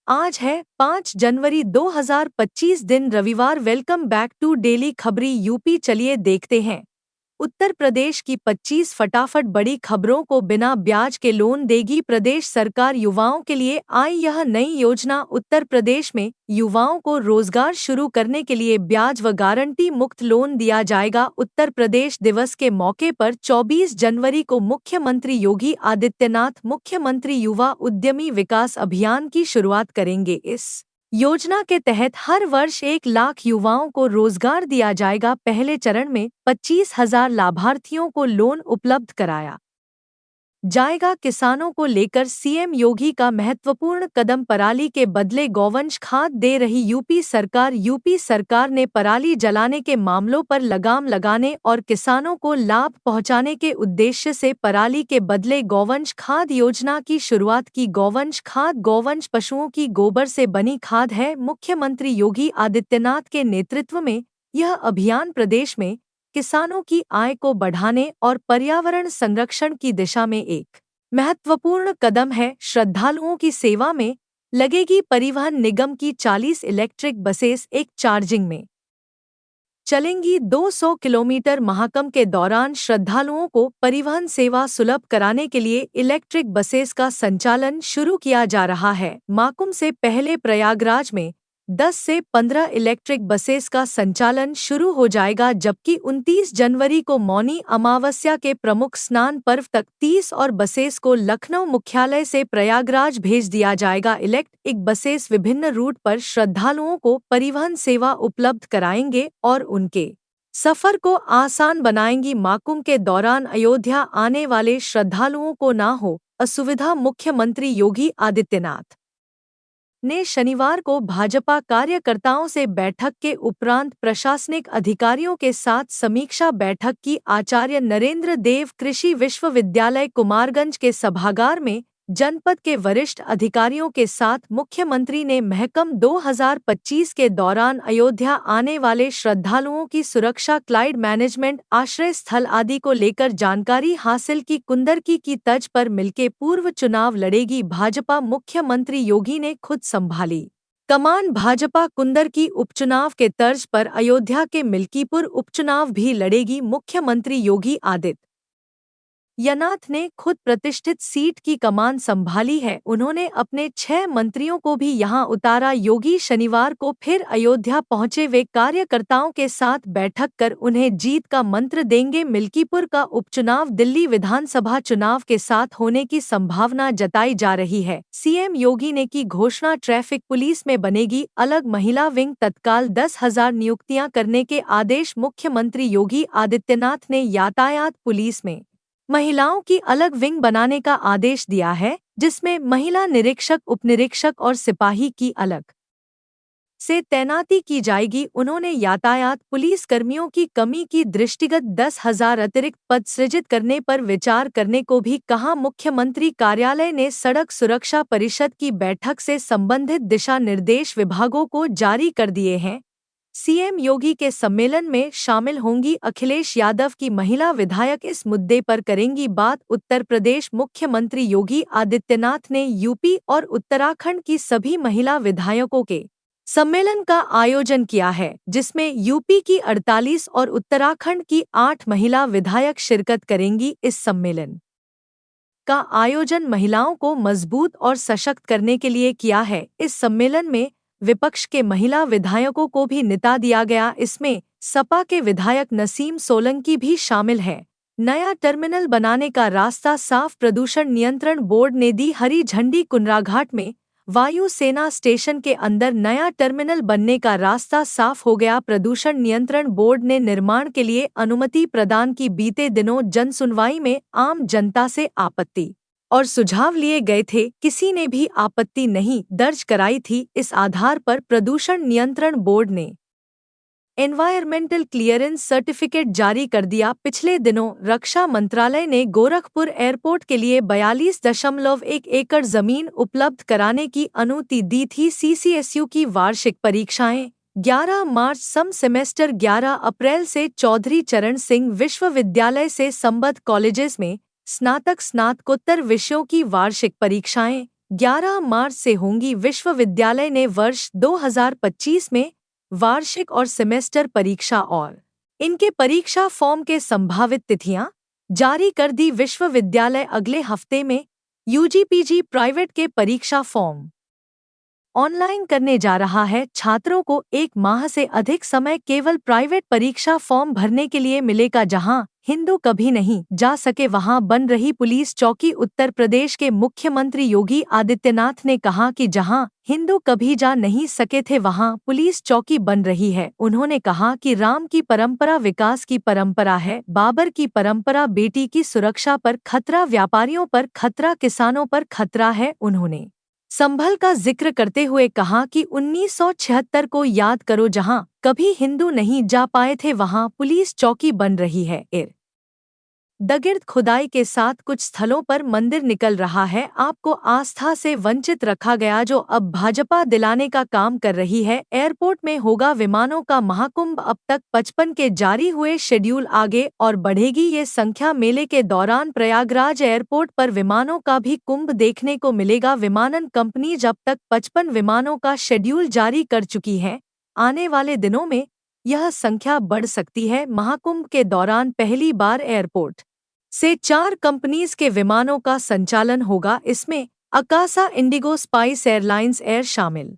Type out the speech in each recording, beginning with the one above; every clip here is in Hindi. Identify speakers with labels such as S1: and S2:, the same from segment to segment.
S1: आज है 5 जनवरी 2025 दिन रविवार। वेलकम बैक टू डेली खबरी यूपी। चलिए देखते हैं उत्तर प्रदेश की 25 फटाफट बड़ी खबरों को। बिना ब्याज के लोन देगी प्रदेश सरकार, युवाओं के लिए आई यह नई योजना। उत्तर प्रदेश में युवाओं को रोजगार शुरू करने के लिए ब्याज व गारंटी मुक्त लोन दिया जाएगा। उत्तर प्रदेश दिवस के मौके पर 24 जनवरी को मुख्यमंत्री योगी आदित्यनाथ मुख्यमंत्री युवा उद्यमी विकास अभियान की शुरुआत करेंगे। इस योजना के तहत हर वर्ष 1 लाख युवाओं को रोजगार दिया जाएगा। पहले चरण में 25,000 लाभार्थियों को लोन उपलब्ध कराया जाएगा। किसानों को लेकर सीएम योगी का महत्वपूर्ण कदम। पराली के बदले गौवंश खाद दे रही यूपी सरकार। यूपी सरकार ने पराली जलाने के मामलों पर लगाम लगाने और किसानों को लाभ पहुंचाने के उद्देश्य से पराली के बदले गौवंश खाद योजना की शुरुआत की। गौवंश खाद गौवंश पशुओं की गोबर से बनी खाद है। मुख्यमंत्री योगी आदित्यनाथ के नेतृत्व में यह अभियान प्रदेश में किसानों की आय को बढ़ाने और पर्यावरण संरक्षण की दिशा में एक महत्वपूर्ण कदम है। श्रद्धालुओं की सेवा में लगेगी परिवहन निगम की 40 इलेक्ट्रिक बसेस एक चार्जिंग में चलेंगी। 200 किलोमीटर महाकुंभ के दौरान श्रद्धालुओं को परिवहन सेवा सुलभ कराने के लिए इलेक्ट्रिक बसेस का संचालन शुरू किया जा रहा है। महाकुंभ से पहले प्रयागराज में 10 से 15 इलेक्ट्रिक बसेस का संचालन शुरू हो जाएगा, जबकि 29 जनवरी को मौनी अमावस्या के प्रमुख स्नान पर्व तक 30 और बसेस को लखनऊ मुख्यालय से प्रयागराज भेज दिया जाएगा। इलेक्ट्रिक बसेस विभिन्न रूट पर श्रद्धालुओं को परिवहन सेवा उपलब्ध कराएंगे और उनके सफर को आसान बनाएंगी। महाकुंभ के दौरान अयोध्या आने वाले श्रद्धालुओं को न हो असुविधा। मुख्यमंत्री योगी आदित्यनाथ ने शनिवार को भाजपा कार्यकर्ताओं से बैठक के उपरांत प्रशासनिक अधिकारियों के साथ समीक्षा बैठक की। आचार्य नरेंद्र देव कृषि विश्वविद्यालय कुमारगंज के सभागार में जनपद के वरिष्ठ अधिकारियों के साथ मुख्यमंत्री ने महकम 2025 के दौरान अयोध्या आने वाले श्रद्धालुओं की सुरक्षा, क्लाइड मैनेजमेंट, आश्रय स्थल आदि को लेकर जानकारी हासिल की। कुंदरकी की तर्ज पर मिलके पूर्व चुनाव लड़ेगी भाजपा। मुख्यमंत्री योगी ने खुद संभाली कमान। भाजपा कुंदरकी उपचुनाव के तर्ज पर अयोध्या के मिल्कीपुर उपचुनाव भी लड़ेगी। मुख्यमंत्री योगी आदित्यनाथ ने खुद प्रतिष्ठित सीट की कमान संभाली है। उन्होंने अपने 6 मंत्रियों को भी यहां उतारा। योगी शनिवार को फिर अयोध्या पहुंचे। वे कार्यकर्ताओं के साथ बैठक कर उन्हें जीत का मंत्र देंगे। मिल्कीपुर का उपचुनाव दिल्ली विधानसभा चुनाव के साथ होने की संभावना जताई जा रही है। सीएम योगी ने की घोषणा, ट्रैफिक पुलिस में बनेगी अलग महिला विंग, तत्काल 10,000 नियुक्तियां करने के आदेश। मुख्यमंत्री योगी आदित्यनाथ ने यातायात पुलिस में महिलाओं की अलग विंग बनाने का आदेश दिया है, जिसमें महिला निरीक्षक, उपनिरीक्षक और सिपाही की अलग से तैनाती की जाएगी। उन्होंने यातायात पुलिस कर्मियों की कमी की दृष्टिगत 10,000 अतिरिक्त पद सृजित करने पर विचार करने को भी कहा। मुख्यमंत्री कार्यालय ने सड़क सुरक्षा परिषद की बैठक से संबंधित दिशा निर्देश विभागों को जारी कर दिए हैं। सीएम योगी के सम्मेलन में शामिल होंगी अखिलेश यादव की महिला विधायक, इस मुद्दे पर करेंगी बात। उत्तर प्रदेश मुख्यमंत्री योगी आदित्यनाथ ने यूपी और उत्तराखंड की सभी महिला विधायकों के सम्मेलन का आयोजन किया है, जिसमें यूपी की 48 और उत्तराखंड की 8 महिला विधायक शिरकत करेंगी। इस सम्मेलन का आयोजन महिलाओं को मजबूत और सशक्त करने के लिए किया है। इस सम्मेलन में विपक्ष के महिला विधायकों को भी निता दिया गया। इसमें सपा के विधायक नसीम सोलंकी भी शामिल है। नया टर्मिनल बनाने का रास्ता साफ, प्रदूषण नियंत्रण बोर्ड ने दी हरी झंडी। कुंडराघाट में वायु सेना स्टेशन के अंदर नया टर्मिनल बनने का रास्ता साफ हो गया। प्रदूषण नियंत्रण बोर्ड ने निर्माण के लिए अनुमति प्रदान की। बीते दिनों जनसुनवाई में आम जनता से आपत्ति और सुझाव लिए गए थे, किसी ने भी आपत्ति नहीं दर्ज कराई थी। इस आधार पर प्रदूषण नियंत्रण बोर्ड ने एनवायरमेंटल क्लियरेंस सर्टिफिकेट जारी कर दिया। पिछले दिनों रक्षा मंत्रालय ने गोरखपुर एयरपोर्ट के लिए 42.1 एकड़ जमीन उपलब्ध कराने की अनुमति दी थी। सीसीएसयू की वार्षिक परीक्षाएं 11 मार्च, सम सेमेस्टर 11 अप्रैल से चौधरी चरण सिंह विश्वविद्यालय से संबद्ध कॉलेजेस में स्नातक स्नातकोत्तर विषयों की वार्षिक परीक्षाएं 11 मार्च से होंगी। विश्वविद्यालय ने वर्ष 2025 में वार्षिक और सेमेस्टर परीक्षा और इनके परीक्षा फॉर्म के संभावित तिथियां जारी कर दी। विश्वविद्यालय अगले हफ्ते में यूजी पीजी प्राइवेट के परीक्षा फॉर्म ऑनलाइन करने जा रहा है। छात्रों को 1 माह से अधिक समय केवल प्राइवेट परीक्षा फॉर्म भरने के लिए मिलेगा। जहां हिंदू कभी नहीं जा सके वहां बन रही पुलिस चौकी। उत्तर प्रदेश के मुख्यमंत्री योगी आदित्यनाथ ने कहा कि जहां हिंदू कभी जा नहीं सके थे वहां पुलिस चौकी बन रही है। उन्होंने कहा कि राम की परंपरा विकास की परंपरा है, बाबर की परंपरा बेटी की सुरक्षा पर खतरा, व्यापारियों पर खतरा, किसानों पर खतरा है। उन्होंने संभल का जिक्र करते हुए कहा कि 1976 को याद करो, जहां कभी हिंदू नहीं जा पाए थे वहां पुलिस चौकी बन रही है। दगिर्द खुदाई के साथ कुछ स्थलों पर मंदिर निकल रहा है। आपको आस्था से वंचित रखा गया जो अब भाजपा दिलाने का काम कर रही है। एयरपोर्ट में होगा विमानों का महाकुंभ। अब तक 55 के जारी हुए शेड्यूल आगे और बढ़ेगी ये संख्या। मेले के दौरान प्रयागराज एयरपोर्ट पर विमानों का भी कुंभ देखने को मिलेगा। विमानन कंपनीज अब तक 55 विमानों का शेड्यूल जारी कर चुकी है। आने वाले दिनों में यह संख्या बढ़ सकती है। महाकुंभ के दौरान पहली बार एयरपोर्ट से 4 कंपनीज के विमानों का संचालन होगा। इसमें Akasa, Indigo, spice airlines air शामिल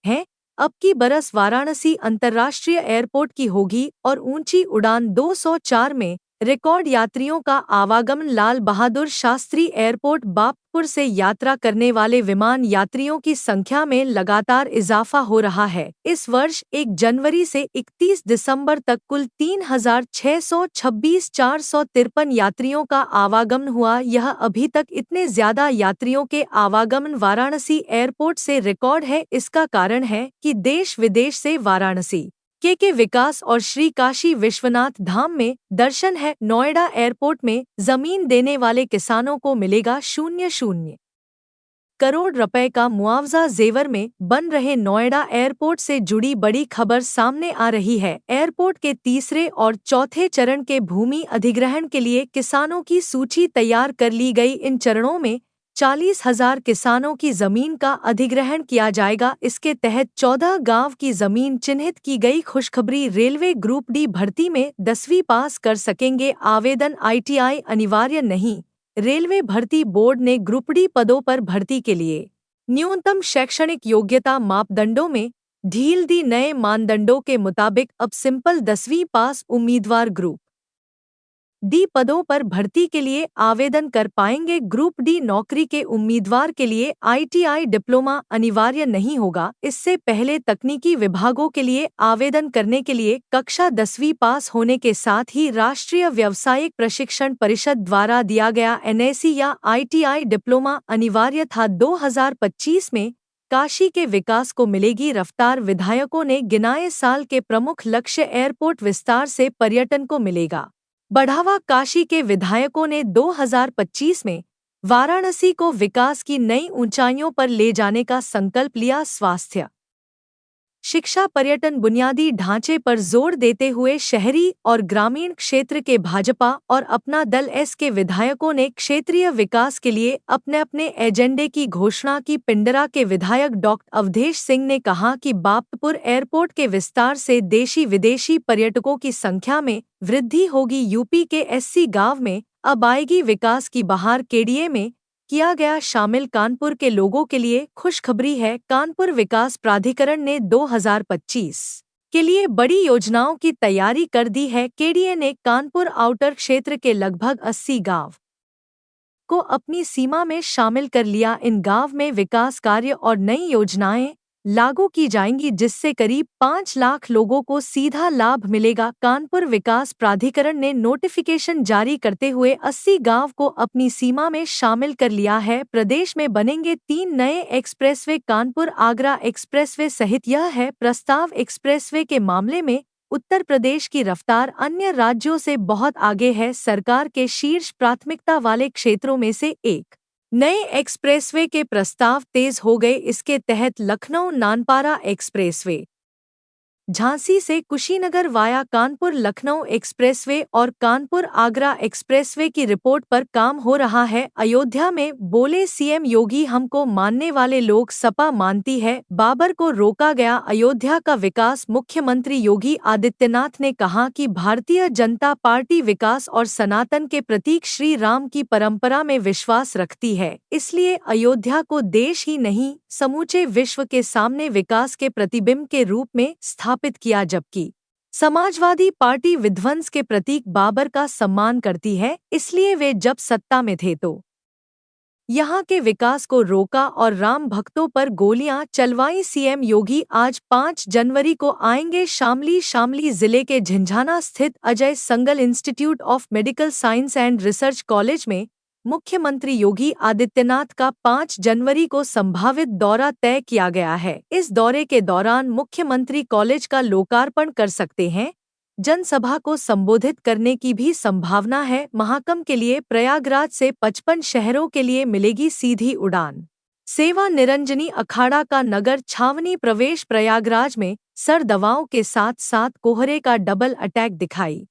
S1: हैं। अब की बरस वाराणसी अंतर्राष्ट्रीय एयरपोर्ट की होगी और ऊंची उड़ान 204 में रिकॉर्ड यात्रियों का आवागमन। लाल बहादुर शास्त्री एयरपोर्ट बापपुर से यात्रा करने वाले विमान यात्रियों की संख्या में लगातार इजाफा हो रहा है। इस वर्ष 1 जनवरी से 31 दिसंबर तक कुल 3,626,453 यात्रियों का आवागमन हुआ। यह अभी तक इतने ज्यादा यात्रियों के आवागमन वाराणसी एयरपोर्ट से रिकॉर्ड है। इसका कारण है कि देश विदेश से वाराणसी के विकास और श्री काशी विश्वनाथ धाम में दर्शन है। नोएडा एयरपोर्ट में जमीन देने वाले किसानों को मिलेगा 0.0 करोड़ रुपए का मुआवजा। जेवर में बन रहे नोएडा एयरपोर्ट से जुड़ी बड़ी खबर सामने आ रही है। एयरपोर्ट के तीसरे और चौथे चरण के भूमि अधिग्रहण के लिए किसानों की सूची तैयार कर ली गई। इन चरणों में 40,000 किसानों की जमीन का अधिग्रहण किया जाएगा। इसके तहत 14 गांव की जमीन चिन्हित की गई। खुशखबरी, रेलवे ग्रुप डी भर्ती में 10वीं पास कर सकेंगे आवेदन। ITI अनिवार्य नहीं। रेलवे भर्ती बोर्ड ने ग्रुप डी पदों पर भर्ती के लिए न्यूनतम शैक्षणिक योग्यता मापदंडों में ढील दी। नए मानदंडों के मुताबिक अब सिंपल 10वीं पास उम्मीदवार ग्रुप डी पदों पर भर्ती के लिए आवेदन कर पाएंगे। ग्रुप डी नौकरी के उम्मीदवार के लिए ITI डिप्लोमा अनिवार्य नहीं होगा। इससे पहले तकनीकी विभागों के लिए आवेदन करने के लिए कक्षा 10वीं पास होने के साथ ही राष्ट्रीय व्यावसायिक प्रशिक्षण परिषद द्वारा दिया गया NAC या ITI डिप्लोमा अनिवार्य था। 2025 में काशी के विकास को मिलेगी रफ्तार। विधायकों ने गिनाए साल के प्रमुख लक्ष्य। एयरपोर्ट विस्तार से पर्यटन को मिलेगा बढ़ावा। काशी के विधायकों ने 2025 में वाराणसी को विकास की नई ऊंचाइयों पर ले जाने का संकल्प लिया। स्वास्थ्य, शिक्षा, पर्यटन, बुनियादी ढांचे पर जोर देते हुए शहरी और ग्रामीण क्षेत्र के भाजपा और अपना दल एस के विधायकों ने क्षेत्रीय विकास के लिए अपने अपने एजेंडे की घोषणा की। पिंडरा के विधायक डॉक्टर अवधेश सिंह ने कहा कि बापपुर एयरपोर्ट के विस्तार से देशी विदेशी पर्यटकों की संख्या में वृद्धि होगी। यूपी के SC गांव में अब आएगी विकास की बहार। KDA में किया गया शामिल। कानपुर के लोगों के लिए खुशखबरी है। कानपुर विकास प्राधिकरण ने 2025 के लिए बड़ी योजनाओं की तैयारी कर दी है। KDA ने कानपुर आउटर क्षेत्र के लगभग 80 गांव को अपनी सीमा में शामिल कर लिया। इन गांव में विकास कार्य और नई योजनाएं लागू की जाएंगी जिससे करीब 5 लाख लोगों को सीधा लाभ मिलेगा। कानपुर विकास प्राधिकरण ने नोटिफिकेशन जारी करते हुए 80 गांव को अपनी सीमा में शामिल कर लिया है। प्रदेश में बनेंगे 3 नए एक्सप्रेसवे, कानपुर आगरा एक्सप्रेसवे सहित। यह है प्रस्ताव। एक्सप्रेसवे के मामले में उत्तर प्रदेश की रफ्तार अन्य राज्यों से बहुत आगे है। सरकार के शीर्ष प्राथमिकता वाले क्षेत्रों में से एक। नए एक्सप्रेसवे के प्रस्ताव तेज हो गए। इसके तहत लखनऊ नानपारा एक्सप्रेसवे झांसी से कुशीनगर वाया कानपुर लखनऊ एक्सप्रेसवे और कानपुर आगरा एक्सप्रेसवे की रिपोर्ट पर काम हो रहा है अयोध्या में, बोले सीएम योगी। हमको मानने वाले लोग सपा मानती है, बाबर को रोका गया अयोध्या का विकास। मुख्यमंत्री योगी आदित्यनाथ ने कहा कि भारतीय जनता पार्टी विकास और सनातन के प्रतीक श्री राम की परंपरा में विश्वास रखती है, इसलिए अयोध्या को देश ही नहीं समूचे विश्व के सामने विकास के प्रतिबिंब के रूप में स्थापित किया। जबकि समाजवादी पार्टी विध्वंस के प्रतीक बाबर का सम्मान करती है, इसलिए वे जब सत्ता में थे तो यहाँ के विकास को रोका और राम भक्तों पर गोलियां चलवाई। सीएम योगी आज 5 जनवरी को आएंगे शामली जिले के झिंझाना स्थित Ajay Sangal institute of medical science and research college में। मुख्यमंत्री योगी आदित्यनाथ का 5 जनवरी को संभावित दौरा तय किया गया है। इस दौरे के दौरान मुख्यमंत्री कॉलेज का लोकार्पण कर सकते हैं। जनसभा को संबोधित करने की भी संभावना है। महाकुंभ के लिए प्रयागराज से 55 शहरों के लिए मिलेगी सीधी उड़ान। सेवा निरंजनी अखाड़ा का नगर छावनी प्रवेश। प्रयागराज में सर्द हवाओं के साथ साथ कोहरे का डबल अटैक दिखाई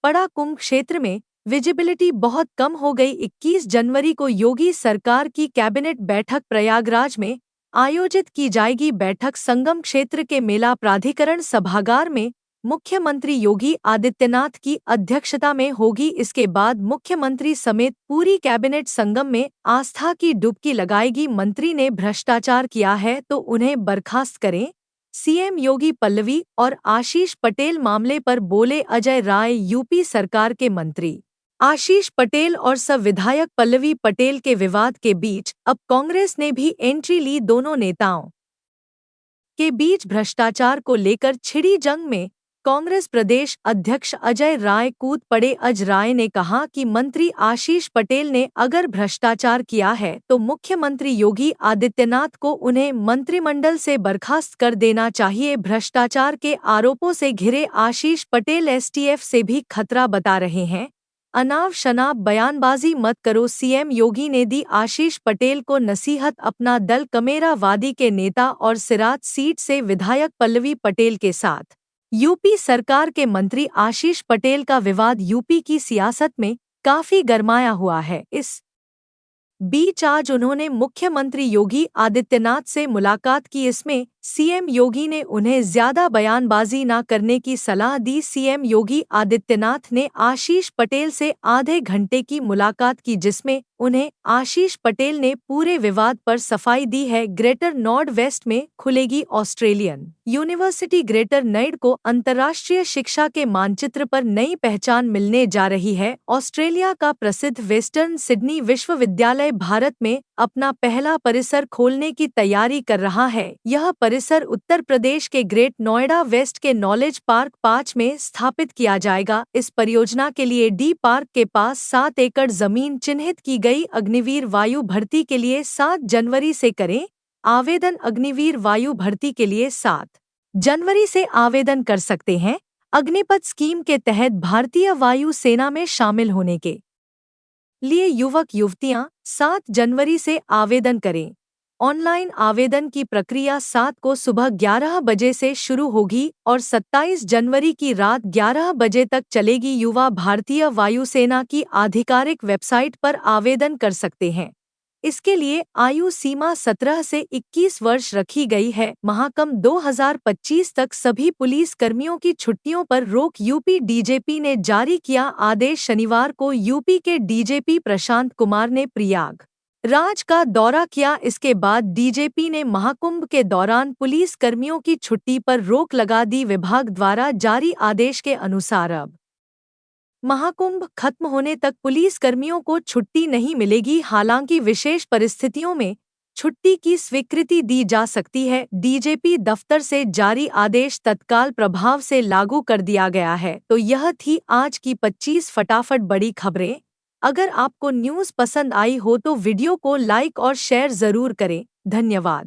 S1: पड़ा। कुंभ क्षेत्र में विजिबिलिटी बहुत कम हो गई। 21 जनवरी को योगी सरकार की कैबिनेट बैठक प्रयागराज में आयोजित की जाएगी। बैठक संगम क्षेत्र के मेला प्राधिकरण सभागार में मुख्यमंत्री योगी आदित्यनाथ की अध्यक्षता में होगी। इसके बाद मुख्यमंत्री समेत पूरी कैबिनेट संगम में आस्था की डुबकी लगाएगी। मंत्री ने भ्रष्टाचार किया है तो उन्हें बर्खास्त करें, सीएम योगी। पल्लवी और आशीष पटेल मामले पर बोले अजय राय। यूपी सरकार के मंत्री आशीष पटेल और विधायक पल्लवी पटेल के विवाद के बीच अब कांग्रेस ने भी एंट्री ली। दोनों नेताओं के बीच भ्रष्टाचार को लेकर छिड़ी जंग में कांग्रेस प्रदेश अध्यक्ष अजय राय कूद पड़े। अजय राय ने कहा कि मंत्री आशीष पटेल ने अगर भ्रष्टाचार किया है तो मुख्यमंत्री योगी आदित्यनाथ को उन्हें मंत्रिमंडल से बर्खास्त कर देना चाहिए। भ्रष्टाचार के आरोपों से घिरे आशीष पटेल एसटीएफ से भी खतरा बता रहे हैं। अनाप शनाप बयानबाजी मत करो, सीएम योगी ने दी आशीष पटेल को नसीहत। अपना दल कमेरावादी के नेता और सिराज सीट से विधायक पल्लवी पटेल के साथ यूपी सरकार के मंत्री आशीष पटेल का विवाद यूपी की सियासत में काफी गरमाया हुआ है। इस बीच आज उन्होंने मुख्यमंत्री योगी आदित्यनाथ से मुलाकात की। इसमें सीएम योगी ने उन्हें ज्यादा बयानबाजी न करने की सलाह दी। सीएम योगी आदित्यनाथ ने आशीष पटेल से आधे घंटे की मुलाकात की, जिसमें उन्हें आशीष पटेल ने पूरे विवाद पर सफाई दी है। ग्रेटर नॉर्थ वेस्ट में खुलेगी ऑस्ट्रेलियन यूनिवर्सिटी। ग्रेटर नॉर्थ को अंतर्राष्ट्रीय शिक्षा के मानचित्र पर नई पहचान मिलने जा रही है। ऑस्ट्रेलिया का प्रसिद्ध वेस्टर्न सिडनी विश्वविद्यालय भारत में अपना पहला परिसर खोलने की तैयारी कर रहा है। यह परिसर उत्तर प्रदेश के ग्रेट नोएडा वेस्ट के नॉलेज पार्क 5 में स्थापित किया जाएगा। इस परियोजना के लिए डी पार्क के पास 7 एकड़ जमीन चिन्हित की गई। अग्निवीर वायु भर्ती के लिए 7 जनवरी से करें आवेदन। अग्निवीर वायु भर्ती के लिए 7 जनवरी से आवेदन कर सकते हैं। अग्निपथ स्कीम के तहत भारतीय वायु सेना में शामिल होने के लिए युवक युवतियां 7 जनवरी से आवेदन करें। ऑनलाइन आवेदन की प्रक्रिया 7 को सुबह 11 बजे से शुरू होगी और 27 जनवरी की रात 11 बजे तक चलेगी। युवा भारतीय वायुसेना की आधिकारिक वेबसाइट पर आवेदन कर सकते हैं। इसके लिए आयु सीमा 17 से 21 वर्ष रखी गई है। महाकुंभ 2025 तक सभी पुलिस कर्मियों की छुट्टियों पर रोक। यूपी डीजीपी ने जारी किया आदेश। शनिवार को यूपी के डीजीपी प्रशांत कुमार ने प्रयागराज का दौरा किया। इसके बाद डीजीपी ने महाकुंभ के दौरान पुलिस कर्मियों की छुट्टी पर रोक लगा दी। विभाग द्वारा जारी आदेश के अनुसार अब महाकुंभ खत्म होने तक पुलिस कर्मियों को छुट्टी नहीं मिलेगी। हालांकि विशेष परिस्थितियों में छुट्टी की स्वीकृति दी जा सकती है। डीजीपी दफ्तर से जारी आदेश तत्काल प्रभाव से लागू कर दिया गया है। तो यह थी आज की 25 फटाफट बड़ी खबरें। अगर आपको न्यूज़ पसंद आई हो तो वीडियो को लाइक और शेयर जरूर करें। धन्यवाद।